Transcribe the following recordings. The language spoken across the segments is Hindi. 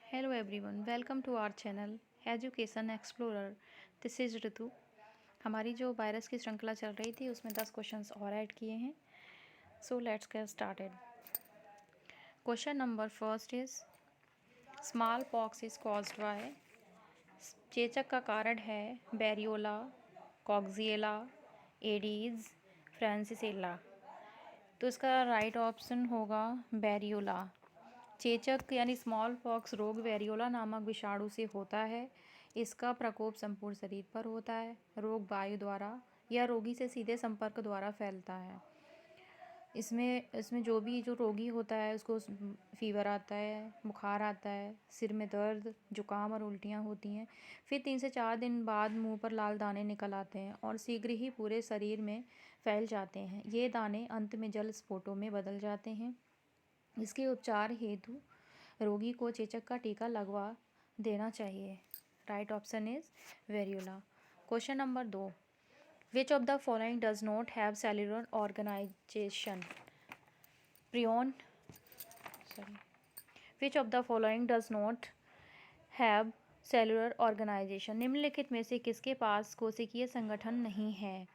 Hello everyone, welcome to our channel Education Explorer. This is Ritu. हमारी जो वायरस की श्रृंखला चल रही थी उसमें 10 क्वेश्चंस और ऐड किए हैं। So let's get started. Question number first is small pox is caused by. चेचक का कारण है बैरियोला, कॉक्सिएला, एडीज, फ्रांसिसेला। तो इसका राइट ऑप्शन होगा बैरियोला। चेचक यानी स्मॉल पॉक्स रोग वेरियोला नामक विषाणु से होता है। इसका प्रकोप संपूर्ण शरीर पर होता है। रोग वायु द्वारा या रोगी से सीधे संपर्क द्वारा फैलता है। इसमें जो रोगी होता है उसको फीवर आता है, बुखार आता है, सिर में दर्द, जुकाम और उल्टियाँ होती हैं। फिर 3 से 4 दिन बाद मुंह पर लाल दाने निकल आते हैं और शीघ्र ही पूरे शरीर में फैल जाते हैं। ये दाने अंत में जल स्फोटों में बदल जाते हैं। इसके उपचार हेतु रोगी को चेचक का टीका लगवा देना चाहिए। Right option is variola. Question number 2, which of the following does not have cellular organisation? Prion which of the following does not have cellular organisation? निम्नलिखित में से किसके पास कोशिकीय संगठन नहीं है?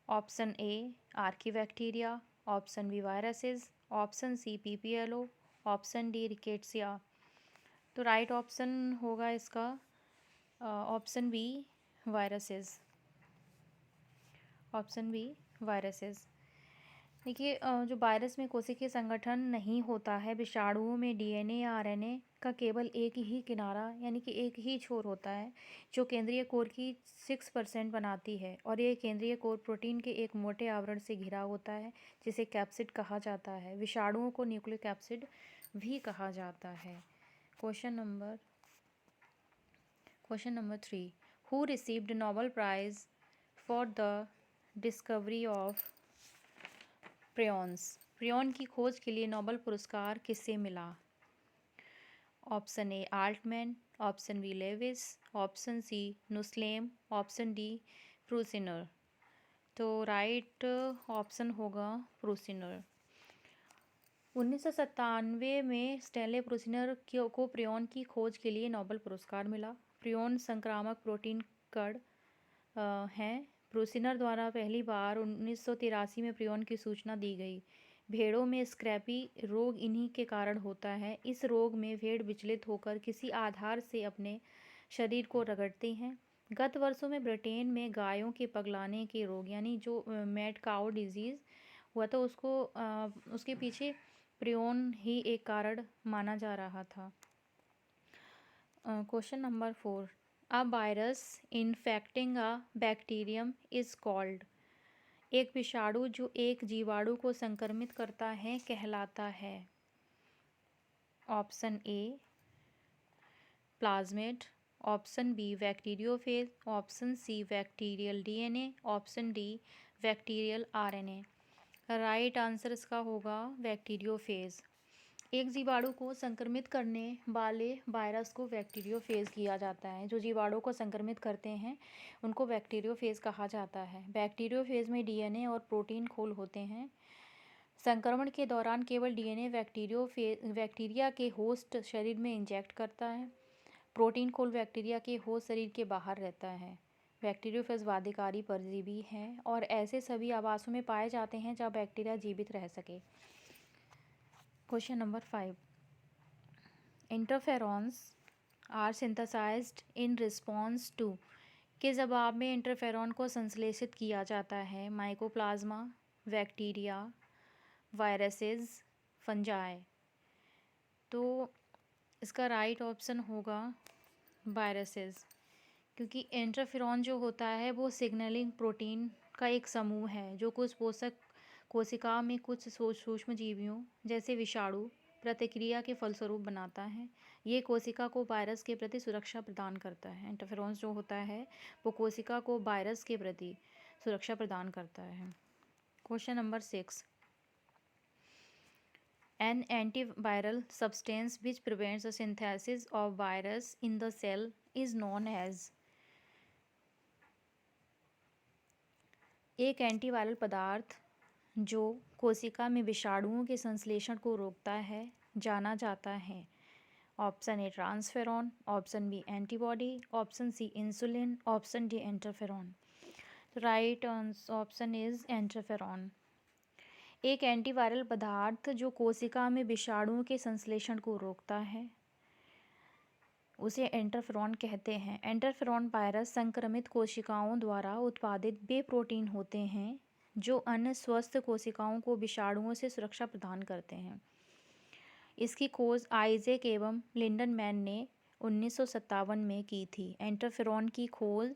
Option A archaebacteria, option B viruses, option C PPLO, option D rickettsia. तो राइट ऑप्शन होगा इसका option B viruses. Option B viruses. देखिए जो वायरस में कोशिकीय संगठन नहीं होता है, विषाणुओं में डीएनए या आरएनए का केवल एक ही किनारा यानी कि एक ही छोर होता है जो केंद्रीय कोर की 6% बनाती है, और ये केंद्रीय कोर प्रोटीन के एक मोटे आवरण से घिरा होता है जिसे कैप्सिड कहा जाता है। विषाणुओं को न्यूक्लिक कैप्सिड भी कहा जाता है। Question number 3, who received Nobel prize for the discovery of prions? Prion की खोज के लिए नोबेल पुरस्कार किससे मिला? Option A Altman, option B Lewis, option C Nusslein, option D Prusiner. तो राइट ऑप्शन होगा प्रूसिनर। 1997 में स्टैनले प्रूसिनर को प्रियॉन की खोज के लिए नोबेल पुरस्कार मिला। प्रियॉन संक्रामक प्रोटीन कण हैं। प्रूसिनर द्वारा पहली बार 1983 में प्रियॉन की सूचना दी गई। भेड़ों में स्क्रैपी रोग इन्हीं के कारण होता है। इस रोग में भेड़ विचलित होकर किसी आधार से अपने शरीर को रगड़ते हैं। गत वर्षों में ब्रिटेन में गायों के पगलाने के रोग यानी जो मैड काउ डिजीज़ हुआ था उसके पीछे प्रियॉन ही एक कारण माना जा रहा था। Question number 4, a virus infecting a bacterium is called. एक विषाणु जो एक जीवाणु को संक्रमित करता है कहलाता है। Option A plasmid, option B bacteriophage, option C bacterial DNA, option D bacterial RNA. Right answer इसका होगा बैक्टीरियोफेज। एक जीवाणु को संक्रमित करने वाले वायरस को बैक्टीरियोफेज किया जाता है। जो जीवाणु को संक्रमित करते हैं उनको बैक्टीरियोफेज कहा जाता है। बैक्टीरियोफेज में डीएनए और प्रोटीन खोल होते हैं। संक्रमण के दौरान केवल डीएनए बैक्टीरिया के होस्ट शरीर में इंजेक्ट करता है। प्रोटीन खोल बैक्टीरिया के होस्ट शरीर के बाहर रहता है। बैक्टीरियोफेज बाध्यकारी परजीवी हैं और ऐसे सभी आवासों में पाए जाते हैं जहाँ बैक्टीरिया जीवित रह सके। Question number 5, interferons are synthesised in response to. के जवाब में इंटरफेरॉन को संश्लेषित किया जाता है? Mycoplasma, bacteria, viruses, fungi. तो इसका राइट ऑप्शन होगा वायरसेस, क्योंकि इंटरफेरॉन जो होता है वो सिग्नलिंग प्रोटीन का एक समूह है जो कुछ पोषक कोशिका में कुछ सूक्ष्म जीवियों जैसे विषाणु प्रतिक्रिया के फलस्वरूप बनाता है। ये कोशिका को वायरस के प्रति सुरक्षा प्रदान करता है। इंटरफेरॉन जो होता है वो कोशिका को वायरस के प्रति सुरक्षा प्रदान करता है। Question number 6, an antiviral substance which prevents the synthesis of virus in the cell is known as. एक एंटीवायरल पदार्थ जो कोशिका में विषाणुओं के संश्लेषण को रोकता है जाना जाता है। Option A transferrin, option B antibody, option C insulin, option D interferon. Right option is interferon. एक एंटीवायरल पदार्थ जो कोशिका में विषाणुओं के संश्लेषण को रोकता है उसे इंटरफेरॉन कहते हैं। इंटरफेरॉन वायरस संक्रमित कोशिकाओं द्वारा उत्पादित वे प्रोटीन होते हैं जो अन्य स्वस्थ कोशिकाओं को विषाणुओं से सुरक्षा प्रदान करते हैं। इसकी खोज आइजैक एवं लिंडनमैन ने 1957 में की थी। इंटरफेरॉन की खोज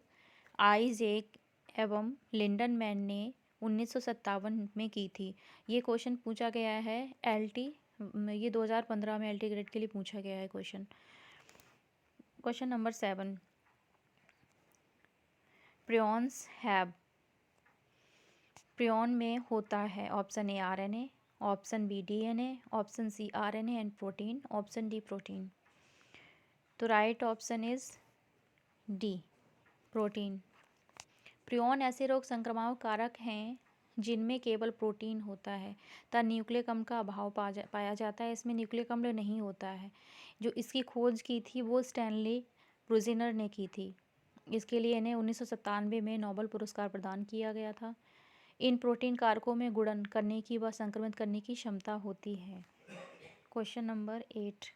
आइजैक एवं लिंडनमैन ने 1957 में की थी। ये क्वेश्चन पूछा गया है एलटी, ये 2015 में एलटी ग्रेड के लिए पूछा गया है question. Question number 7, prions have. Prion में होता है option A RNA, option B DNA, option C RNA and protein, option D protein. तो right option is D protein. Prion ऐसे रोग संक्रामक कारक हैं जिनमें केवल प्रोटीन होता है तथा न्यूक्लिक अम्ल का अभाव पाया जाता है। इसमें न्यूक्लिक अम्ल नहीं होता है। जो इसकी खोज की थी वो स्टैनली ब्रूजिनर ने की थी। इसके लिए इन्हें 1997 में नोबेल पुरस्कार प्रदान किया गया था। इन प्रोटीन कारकों में गुणन करने की व संक्रमित करने की क्षमता होती है। Question number 8,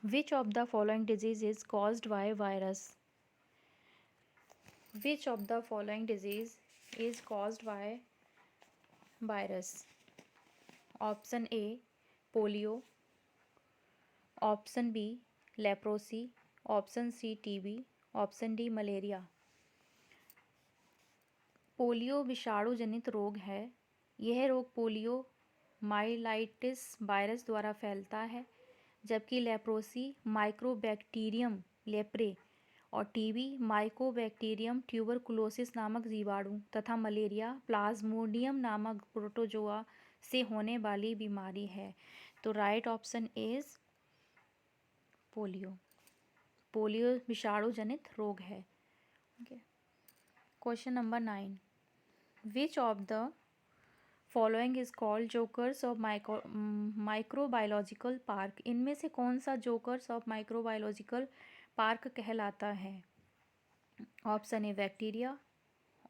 which of the following disease is caused by virus. Which of the following disease is caused by virus? Option A polio, option B leprosy, option C TB, option D malaria. Polio विषाणु जनित रोग है। यह रोग पोलियो माइलाइटिस वायरस द्वारा फैलता है, जबकि लेप्रोसी माइक्रोबैक्टीरियम लेप्रे और टीबी माइकोबैक्टीरियम ट्यूबरकुलोसिस नामक जीवाणु तथा मलेरिया प्लाज्मोडियम नामक प्रोटोजोआ से होने वाली बीमारी है। तो right option is polio. Polio विषाणु जनित रोग है। Question number 9, which of the following is called jokers of microbiological park. इनमें से कौन सा जोकर्स ऑफ माइक्रोबायोलॉजिकल पार्क कहलाता है? Option A bacteria,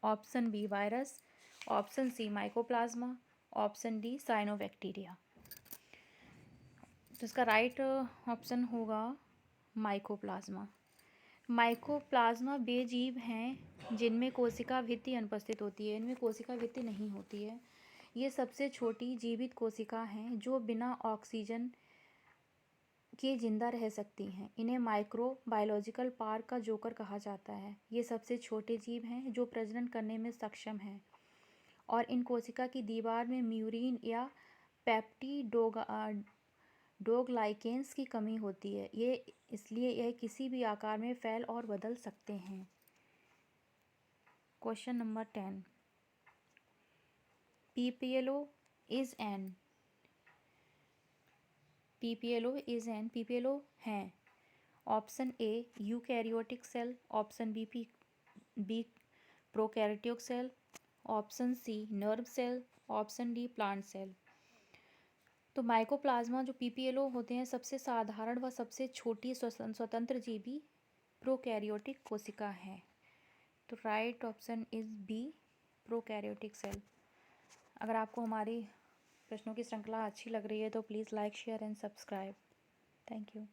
option B virus, option C mycoplasma, option D cyanobacteria. तो इसका राइट ऑप्शन होगा माइकोप्लाज्मा। माइकोप्लाज्मा वे जीव हैं जिनमें कोशिका भित्ति अनुपस्थित होती है। इनमें कोशिका भित्ति नहीं होती है। ये सबसे छोटी जीवित कोशिका हैं जो बिना ऑक्सीजन के जिंदा रह सकती हैं। इन्हें माइक्रो बायोलॉजिकल पार्क का जोकर कहा जाता है। ये सबसे छोटे जीव हैं जो प्रजनन करने में सक्षम हैं और इन कोशिका की दीवार में म्यूरिन या पेप्टिडोग्लाइकेंस की कमी होती है। ये इसलिए यह किसी भी आकार में फैल और बदल सकते हैं। Question number 10, PPLO is an PPLO हैं। Option A eukaryotic cell, option B prokaryotic cell, option C nerve cell, option D plant cell. तो माइकोप्लाज्मा जो PPLO होते हैं सबसे साधारण व सबसे छोटी स्वतंत्र जीवी प्रोकैरियोटिक कोशिका है। तो right option is B prokaryotic cell. अगर आपको हमारी प्रश्नों की श्रृंखला अच्छी लग रही है तो please like share and subscribe. Thank you.